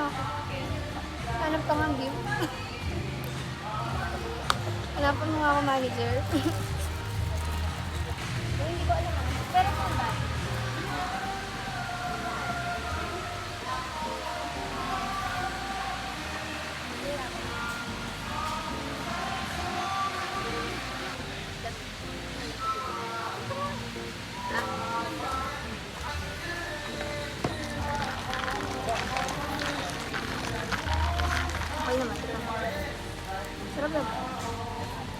ako. Hanap ka nga, Bim. Hanapan mo nga ako, manager. Hindi ko alam. Pero kung ba? Okay naman. Sarap naman.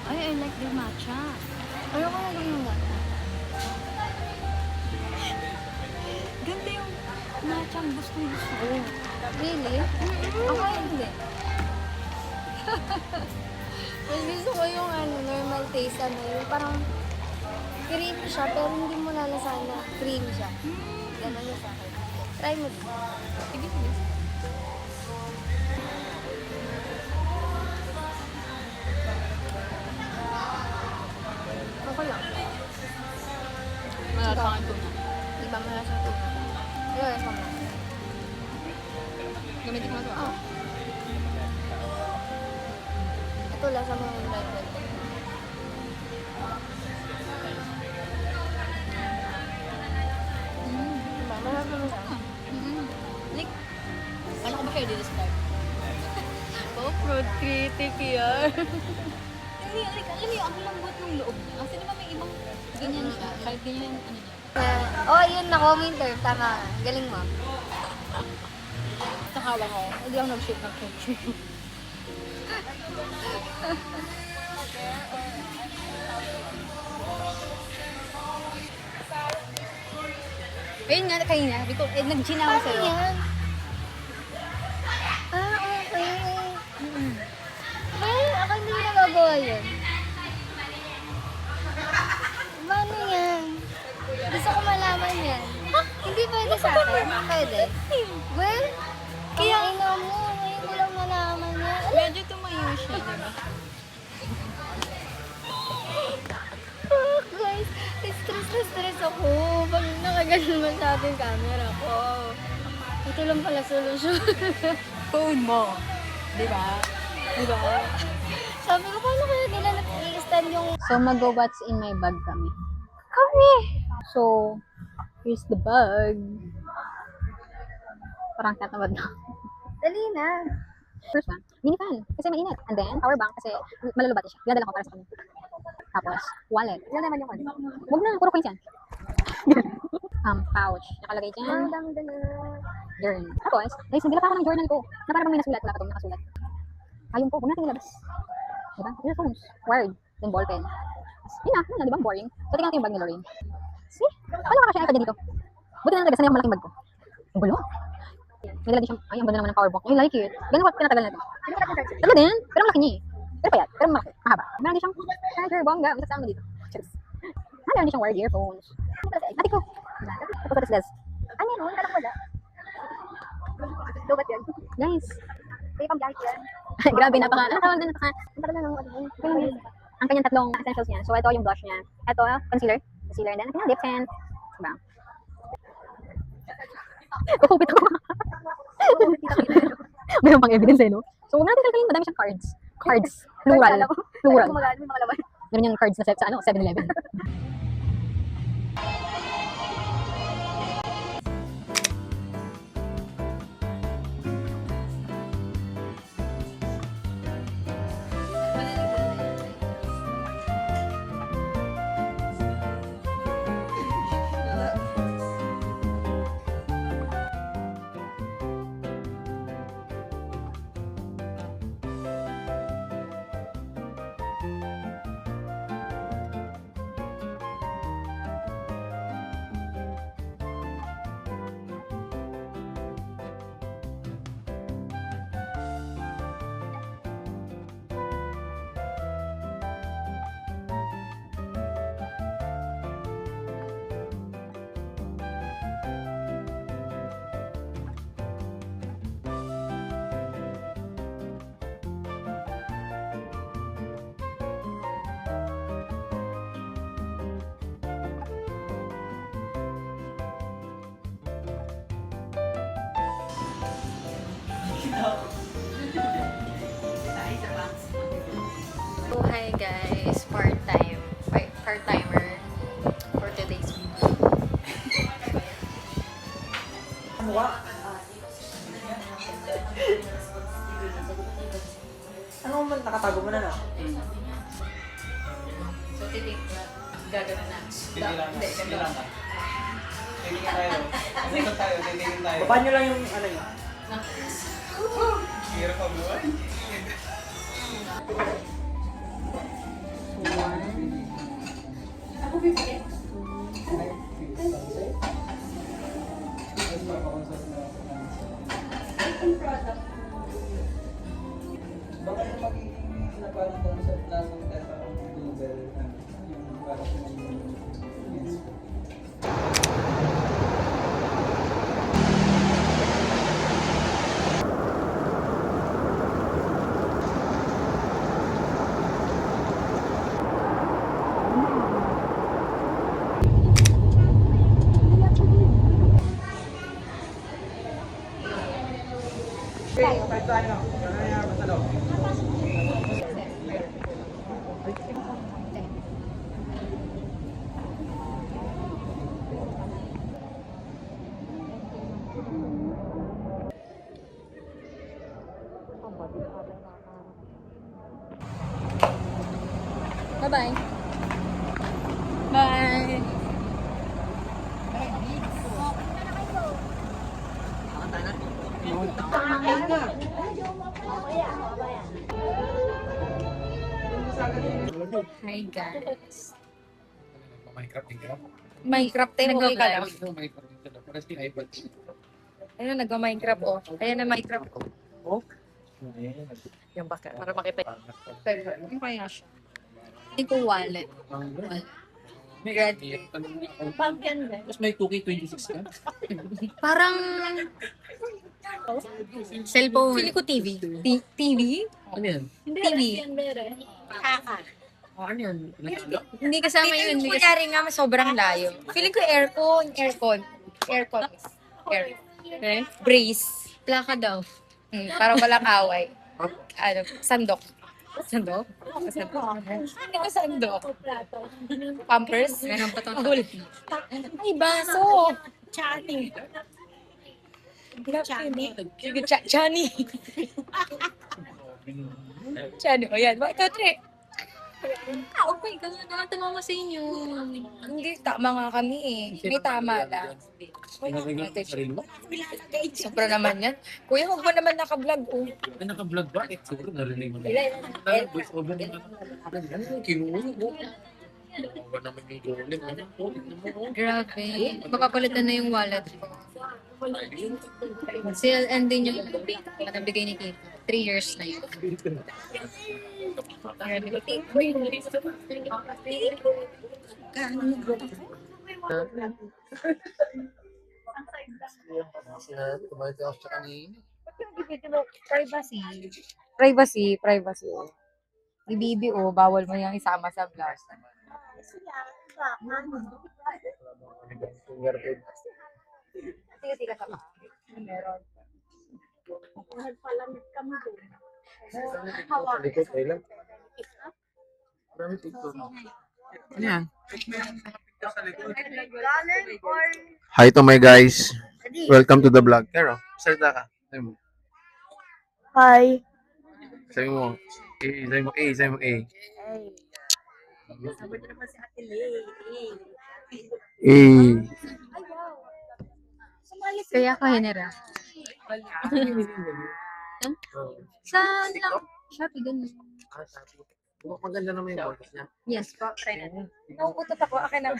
Ay, I like the matcha. Ayoko na ganyan nga. Ganda yung matcha ang gusto ko. Really? Ako hindi. Mas gusto ko yung normal taste yung parang creamy siya pero hindi mo lalasahan na cream siya. Ganun yung sa akin. Try mo. Sige, sige. Okay lang. Malasahan ko na. Di ba malasa ito? Ayun, sa mga. Gamitin mo ito. Ah. Ito, lasa mo yung light velvet. Diba? Malasa mo siya. Like, ano ko ba siya i-describe? Oh, fruit critic yan. Hindi, like, alam mo yung ang lambot ng loob niya. Kasi di ba may ibang ganyan siya. Kahit ganyan, ano niya. Yun, nako, winter. Tama. Galing mo. Nakawa ko. Hindi ako nag-shoot ng picture. Ayun nga, kanina. Sabi ko, nag-gin ako sa'yo. Yan. Okay. Well, ako hindi ko nagagawa yun. Paano yan? Gusto ko malaman yan. Hindi pwede sa akin. Pwede. Well, kaya ina mo, ngayon ko lang malaman yan. Medyo tumayo siya, di ba? Oh, guys, stress ako. Pag nakaganon masyado yung camera ko. Ito lang pala solusyon. Phone mo. Di ba? Di ba? Sabi ko, paano kaya nila nag-i-stand yung So, mag-what's in my bag kami. kami? So, here's the bag. Parang tatamad na. Dali na. First one, mini fan. Kasi mainit. And then, power bank kasi malulubati siya. Dinadala ko para sa kanya. Tapos, wallet. Yan naman yung ano. Huwag na, puro coins yan. Pouch. Nakalagay dyan. Mandang na. Journal. Tapos, guys, nagdala pa ako ng journal ko. Na parang may nasulat. Wala pa itong nakasulat. Ayun ko, huwag natin ilabas. Diba? Earphones. Word. Then ballpen. Yun na, di ba? Boring. So, tingnan natin yung bag ni Lorraine. See? Wala ka kasi iPad dito. Buti na nagasan na yung malaking bag ko. Ang gulo. May dala din siyang, ay, ang ganda naman ng power bank. I like it. Ganun ko pinatagal na ito. Dalawa din, pero ang laki niya eh. Pero payat, pero malaki, mahaba. Meron din siyang charger, bongga, may sasama dito. Cheers. Meron din siyang wired earphones. Ate ko. Tapos what is this? Ano yun? Kalang wala. Lobat yan. Guys. Kaya pang kahit yan. Grabe, napaka, tawag din napaka. Ang tagal na lang ano. Ang kanyang tatlong essentials niya. So, ito yung blush niya. Ito, concealer. Concealer, and then, ang kanyang lip tint. Diba? Kukupit ako. Mayroon pang evidence eh, no? So, huwag natin kalkalin, madami siyang cards. Cards. Plural. Plural. Gumagaan, may mga laban. Meron yung cards na set sa 7-Eleven. So, hi guys, part-timer for today's video. Ano man nakatago mo na no? So, gagawin na. Hindi, gagawin na. Baba nyo lang yung ano yun. Hirap ang buhay. Baka yung magiging na parang concept lang ng Google, yung parang Bye-bye. Bye. Hi guys. Minecraft din ka? Minecraft tayo nagkakala. Minecraft din ka. Parang yung iPad. Ayun, nagma-Minecraft oh. Ayan na Minecraft oh. Oh? Yung baka, para makita. Yung kaya siya. Hindi ko wallet. Ready. Tapos may 2K26 ka? Parang cellphone. Feeling ko TV. TV? Ano yan? TV. Ano yan? Hindi kasama yun. Kunyari nga, sobrang layo. Feeling ko aircon. Aircon. Okay? Brace. Plaka daw. Para walang away. Ano, sandok. Sandok? Hindi ko sandok. Pampers? Meron pa itong ay, baso. Chani. Chani. Chani. O yan. 1, 2, 3. Okay, ganun naman tama sa inyo. Hindi, tama nga kami eh. May tama lang. Sobra naman yan. Kuya, huwag mo naman naka-vlog oh. Ay, naka-vlog ba? Siguro narinig mo na. Voice over naman. Ano, kinuha mo. Ba naman yung golim? Ano, ulit naman. Grabe. Mapapalitan na yung wallet ko. Sale and din yung nabigay ni Kiko. 3 years na yun. Tumalit ako sa kanina. Privacy. Si Bibi bawal mo yung isama sa vlog. Sige sa pa. Meron. Likod tayo lang. Marami TikTok. Ano yan? Hi to my guys. Welcome to the vlog. Pero, salita ka. Sabi mo. Hi. Sabi mo. Sabi mo A. Sabi mo A. Kaya ka hinira. Sa lang. Shopee, ganun. Maganda naman yung boses niya. Yes po, try natin. Nauutot ako, akin na.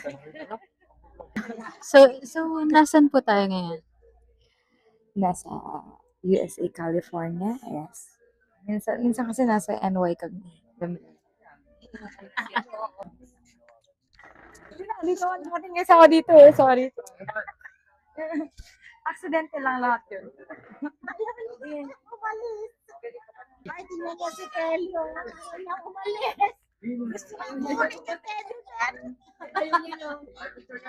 So, nasan po tayo ngayon? Nasa USA, California. Yes. Minsan kasi nasa NY kami. Dito ako dito eh, sorry. Aksidente lang lahat yun. Umalis. Bakit mo niya si Kelly? Wala umalis. Gusto ko umalis si Kelly. Ayun yun.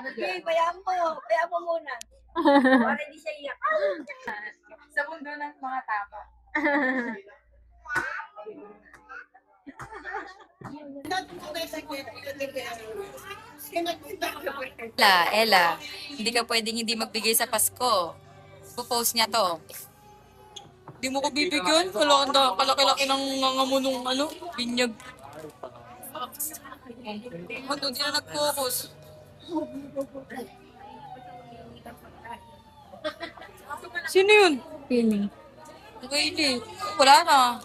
Okay, bayaan mo muna. Para hindi siya iyak. Sa mundo ng mga tama. Ella, hindi ka pwedeng hindi magbigay sa Pasko. Pupost niya to. Di mo ko bibigyan? Kalaki-laki ng nangamunong binyag. Ano, di na nag-focus. Sino yun? Feeling. Okay, hindi. Wala na.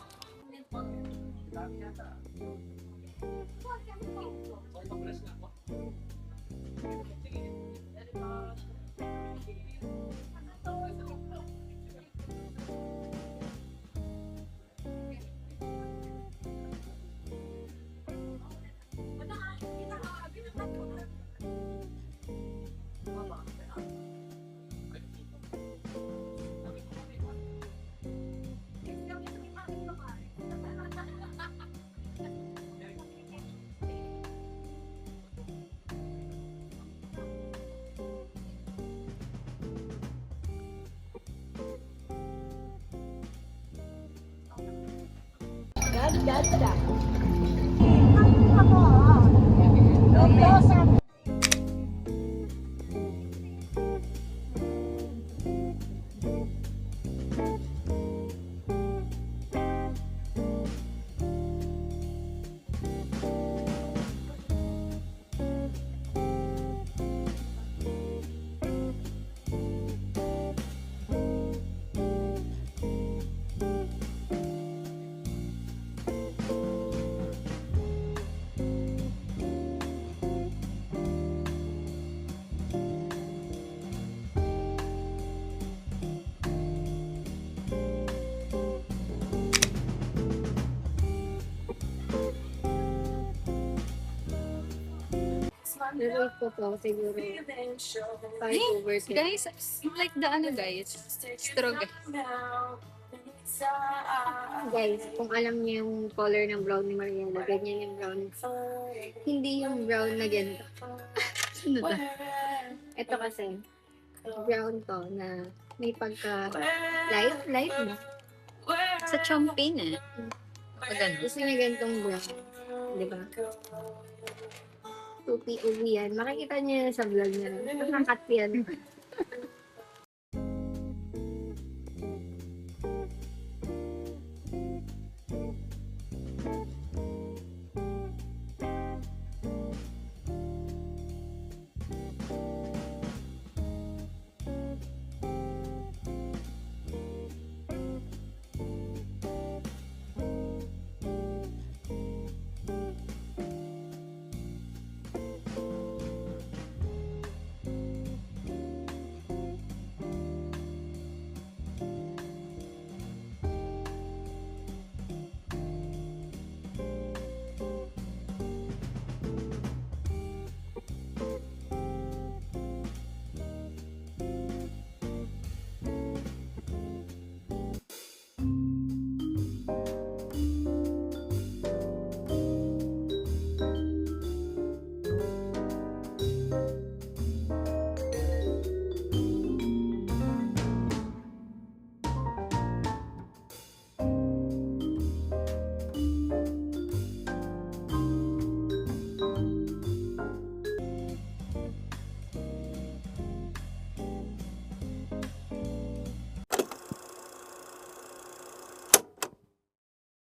Rate ko to, siguro 5/10. Guys, like the guys. Strong. Guys, kung alam niyo yung color ng brown ni Mariela, ganyan yung brown. Hindi yung brown na ganito. Ano to? Ito kasi, brown to na may pagka light na. Sa champagne Maganda. Gusto niya ganitong brown. Di ba? 2POV yan. Makikita niyo yan sa vlog niya. Nakakat yan.